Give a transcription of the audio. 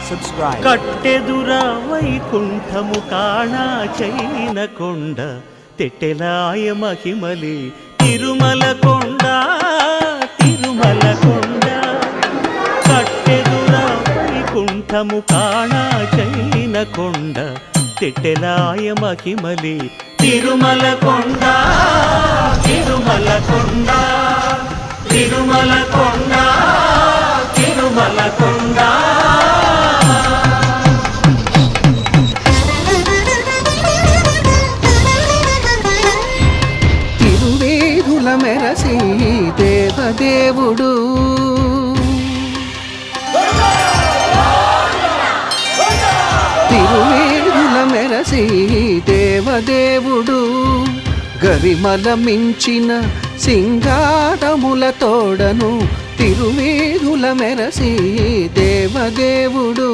subscribe. కట్టెదుర వైకుంఠము కాణా చైన కొండ తెట్టెలాయ మహిమలి తిరుమల కొండ తిరుమల కొండ కట్టెదుర వైకుంఠము కాణా చైన కొండ తెట్టెలాయ మహిమలి తిరుమల కొండ తిరుమల కొండ తిరుమల కొండ తిరుమల కొండ తిరువేధుల మెరసి దేవదేవుడు తిరువేధుల మెరసి దేవదేవుడు గరిమల మించిన సింగారముల తోడను తిరువేధుల మెరసి దేవదేవుడు